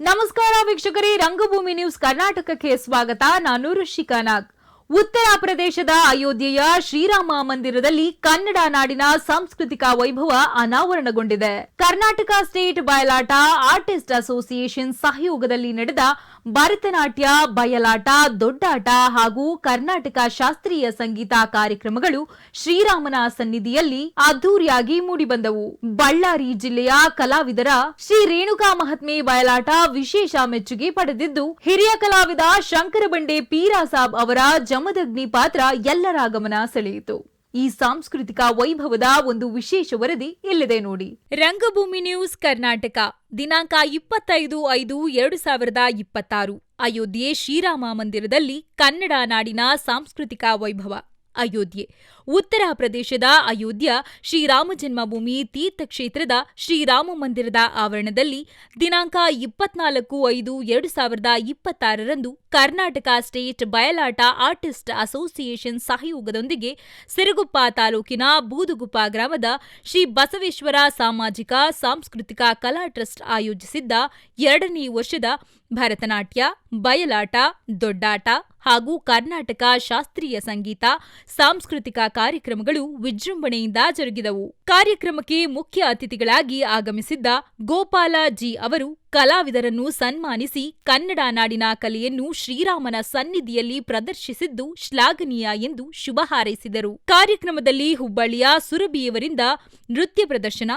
ನಮಸ್ಕಾರ ವೀಕ್ಷಕರೇ, ರಂಗಭೂಮಿ ನ್ಯೂಸ್ ಕರ್ನಾಟಕಕ್ಕೆ ಸ್ವಾಗತ. ನಾನು ಋಷಿಕಾ ನಾಗ್. ಉತ್ತರ ಪ್ರದೇಶದ ಅಯೋಧ್ಯೆಯ ಶ್ರೀರಾಮ ಮಂದಿರದಲ್ಲಿ ಕನ್ನಡ ನಾಡಿನ ಸಾಂಸ್ಕೃತಿಕ ವೈಭವ ಅನಾವರಣಗೊಂಡಿದೆ. ಕರ್ನಾಟಕ ಸ್ಟೇಟ್ ಬಯಲಾಟ ಆರ್ಟಿಸ್ಟ್ ಅಸೋಸಿಯೇಷನ್ ಸಹಯೋಗದಲ್ಲಿ ನಡೆದ ಭರತನಾಟ್ಯ, ಬಯಲಾಟ, ದೊಡ್ಡಾಟ ಹಾಗೂ ಕರ್ನಾಟಕ ಶಾಸ್ತ್ರೀಯ ಸಂಗೀತ ಕಾರ್ಯಕ್ರಮಗಳು ಶ್ರೀರಾಮನ ಸನ್ನಿಧಿಯಲ್ಲಿ ಅದ್ದೂರಿಯಾಗಿ ಮೂಡಿಬಂದವು. ಬಳ್ಳಾರಿ ಜಿಲ್ಲೆಯ ಕಲಾವಿದರ ಶ್ರೀ ರೇಣುಕಾ ಮಹಾತ್ಮೆ ಬಯಲಾಟ ವಿಶೇಷ ಮೆಚ್ಚುಗೆ ಪಡೆದಿದ್ದು, ಹಿರಿಯ ಕಲಾವಿದ ಶಂಕರಬಂಡೆ ಪೀರಾಸಾಬ್ ಅವರ ಜಮದಗ್ನಿ ಪಾತ್ರ ಎಲ್ಲರ ಗಮನ ಸೆಳೆಯಿತು. ಈ ಸಾಂಸ್ಕೃತಿಕ ವೈಭವದ ಒಂದು ವಿಶೇಷ ವರದಿ ಇಲ್ಲಿದೆ ನೋಡಿ. ರಂಗಭೂಮಿ ನ್ಯೂಸ್ ಕರ್ನಾಟಕ ದಿನಾಂಕ 25/5/2026 ಅಯೋಧ್ಯೆ ಶ್ರೀರಾಮ ಮಂದಿರದಲ್ಲಿ ಕನ್ನಡ ನಾಡಿನ ಸಾಂಸ್ಕೃತಿಕ ವೈಭವ. ಅಯೋಧ್ಯೆ ಉತ್ತರ ಪ್ರದೇಶದ ಅಯೋಧ್ಯ ಶ್ರೀರಾಮ ಜನ್ಮಭೂಮಿ ತೀರ್ಥಕ್ಷೇತ್ರದ ಶ್ರೀರಾಮ ಮಂದಿರದ ಆವರಣದಲ್ಲಿ ದಿನಾಂಕ 24/5/2026 ಕರ್ನಾಟಕ ಸ್ಟೇಟ್ ಬಯಲಾಟ ಆರ್ಟಿಸ್ಟ್ ಅಸೋಸಿಯೇಷನ್ ಸಹಯೋಗದೊಂದಿಗೆ ಸಿರುಗುಪ್ಪ ತಾಲೂಕಿನ ಬೂದುಗುಪ್ಪ ಗ್ರಾಮದ ಶ್ರೀ ಬಸವೇಶ್ವರ ಸಾಮಾಜಿಕ ಸಾಂಸ್ಕೃತಿಕ ಕಲಾ ಟ್ರಸ್ಟ್ ಆಯೋಜಿಸಿದ್ದ 2ನೇ ವರ್ಷದ ಭರತನಾಟ್ಯ, ಬಯಲಾಟ, ದೊಡ್ಡಾಟ ಹಾಗೂ ಕರ್ನಾಟಕ ಶಾಸ್ತ್ರೀಯ ಸಂಗೀತ ಸಾಂಸ್ಕೃತಿಕ ಕಾರ್ಯಕ್ರಮಗಳು ವಿಜೃಂಭಣೆಯಿಂದ ಜರುಗಿದವು. ಕಾರ್ಯಕ್ರಮಕ್ಕೆ ಮುಖ್ಯ ಅತಿಥಿಗಳಾಗಿ ಆಗಮಿಸಿದ್ದ ಗೋಪಾಲ ಜಿ ಅವರು ಕಲಾವಿದರನ್ನು ಸನ್ಮಾನಿಸಿ ಕನ್ನಡ ನಾಡಿನ ಕಲೆಯನ್ನು ಶ್ರೀರಾಮನ ಸನ್ನಿಧಿಯಲ್ಲಿ ಪ್ರದರ್ಶಿಸಿದ್ದು ಶ್ಲಾಘನೀಯ ಎಂದು ಶುಭ ಹಾರೈಸಿದರು. ಕಾರ್ಯಕ್ರಮದಲ್ಲಿ ಹುಬ್ಬಳ್ಳಿಯ ಸುರಭಿಯವರಿಂದ ನೃತ್ಯ ಪ್ರದರ್ಶನ,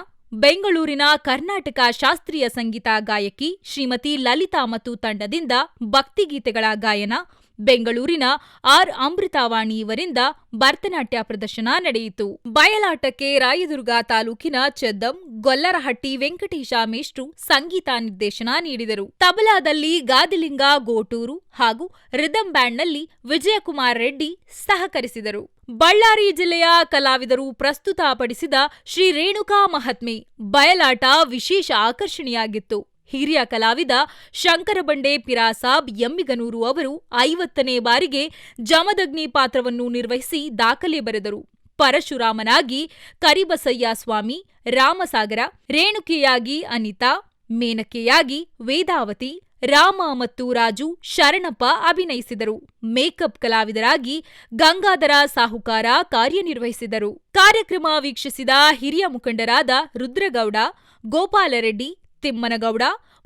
ಬೆಂಗಳೂರಿನ ಕರ್ನಾಟಕ ಶಾಸ್ತ್ರೀಯ ಸಂಗೀತ ಗಾಯಕಿ ಶ್ರೀಮತಿ ಲಲಿತಾ ಮತ್ತು ತಂಡದಿಂದ ಭಕ್ತಿಗೀತೆಗಳ ಗಾಯನ, ಬೆಂಗಳೂರಿನ ಆರ್ ಅಮೃತವಾಣಿ ಇವರಿಂದ ಭರತನಾಟ್ಯ ಪ್ರದರ್ಶನ ನಡೆಯಿತು. ಬಯಲಾಟಕ್ಕೆ ರಾಯದುರ್ಗ ತಾಲೂಕಿನ ಚೆದ್ದಂ ಗೊಲ್ಲರಹಟ್ಟಿ ವೆಂಕಟೇಶ ಮೇಷ್ಟ್ರು ಸಂಗೀತ ನಿರ್ದೇಶನ ನೀಡಿದರು. ತಬಲಾದಲ್ಲಿ ಗಾದಿಲಿಂಗ ಗೋಟೂರು ಹಾಗೂ ರಿದಮ್ ಬ್ಯಾಂಡ್ನಲ್ಲಿ ವಿಜಯಕುಮಾರ್ ರೆಡ್ಡಿ ಸಹಕರಿಸಿದರು. ಬಳ್ಳಾರಿ ಜಿಲ್ಲೆಯ ಕಲಾವಿದರು ಪ್ರಸ್ತುತಪಡಿಸಿದ ಶ್ರೀ ರೇಣುಕಾ ಮಹಾತ್ಮೆ ಬಯಲಾಟ ವಿಶೇಷ ಆಕರ್ಷಣೆಯಾಗಿತ್ತು. ಹಿರಿಯ ಕಲಾವಿದ ಶಂಕರಬಂಡೆ ಪಿರಾಸಾಬ್ ಎಮ್ಮಿಗನೂರು ಅವರು 50ನೇ ಬಾರಿಗೆ ಜಮದಗ್ನಿ ಪಾತ್ರವನ್ನು ನಿರ್ವಹಿಸಿ ದಾಖಲೆ ಬರೆದರು. ಪರಶುರಾಮನಾಗಿ ಕರಿಬಸಯ್ಯ ಸ್ವಾಮಿ, ರಾಮಸಾಗರ, ರೇಣುಕೆಯಾಗಿ ಅನಿತಾ, ಮೇನಕೆಯಾಗಿ ವೇದಾವತಿ, ರಾಮ ಮತ್ತು ರಾಜು ಶರಣಪ್ಪ ಅಭಿನಯಿಸಿದರು. ಮೇಕಪ್ ಕಲಾವಿದರಾಗಿ ಗಂಗಾಧರ ಸಾಹುಕಾರ ಕಾರ್ಯನಿರ್ವಹಿಸಿದರು. ಕಾರ್ಯಕ್ರಮ ವೀಕ್ಷಿಸಿದ ಹಿರಿಯ ಮುಖಂಡರಾದ ರುದ್ರಗೌಡ, ಗೋಪಾಲರೆಡ್ಡಿ, ತಿಮ್ಮನಗೌಡ,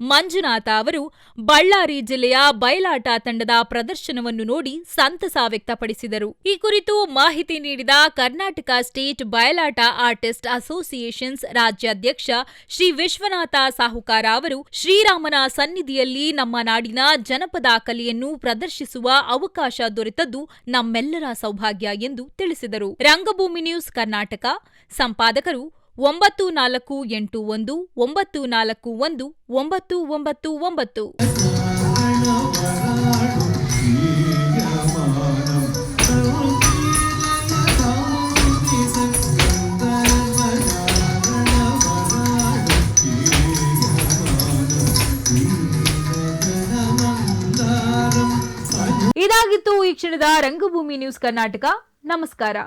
ಮಂಜುನಾಥ ಅವರು ಬಳ್ಳಾರಿ ಜಿಲ್ಲೆಯ ಬಯಲಾಟ ತಂಡದ ಪ್ರದರ್ಶನವನ್ನು ನೋಡಿ ಸಂತಸ ವ್ಯಕ್ತಪಡಿಸಿದರು. ಈ ಕುರಿತು ಮಾಹಿತಿ ನೀಡಿದ ಕರ್ನಾಟಕ ಸ್ಟೇಟ್ ಬಯಲಾಟ ಆರ್ಟಿಸ್ಟ್ ಅಸೋಸಿಯೇಷನ್ಸ್ ರಾಜ್ಯಾಧ್ಯಕ್ಷ ಶ್ರೀ ವಿಶ್ವನಾಥ ಸಾಹುಕಾರ ಅವರು ಶ್ರೀರಾಮನ ಸನ್ನಿಧಿಯಲ್ಲಿ ನಮ್ಮ ನಾಡಿನ ಜನಪದ ಕಲೆಯನ್ನು ಪ್ರದರ್ಶಿಸುವ ಅವಕಾಶ ದೊರೆತದ್ದು ನಮ್ಮೆಲ್ಲರ ಸೌಭಾಗ್ಯ ಎಂದು ತಿಳಿಸಿದರು. ರಂಗಭೂಮಿ ನ್ಯೂಸ್ ಕರ್ನಾಟಕ ಸಂಪಾದಕರು 9419419999. ಇದಾಗಿತ್ತು ಈ ಕ್ಷಣದ ರಂಗಭೂಮಿ ನ್ಯೂಸ್ ಕರ್ನಾಟಕ. ನಮಸ್ಕಾರ.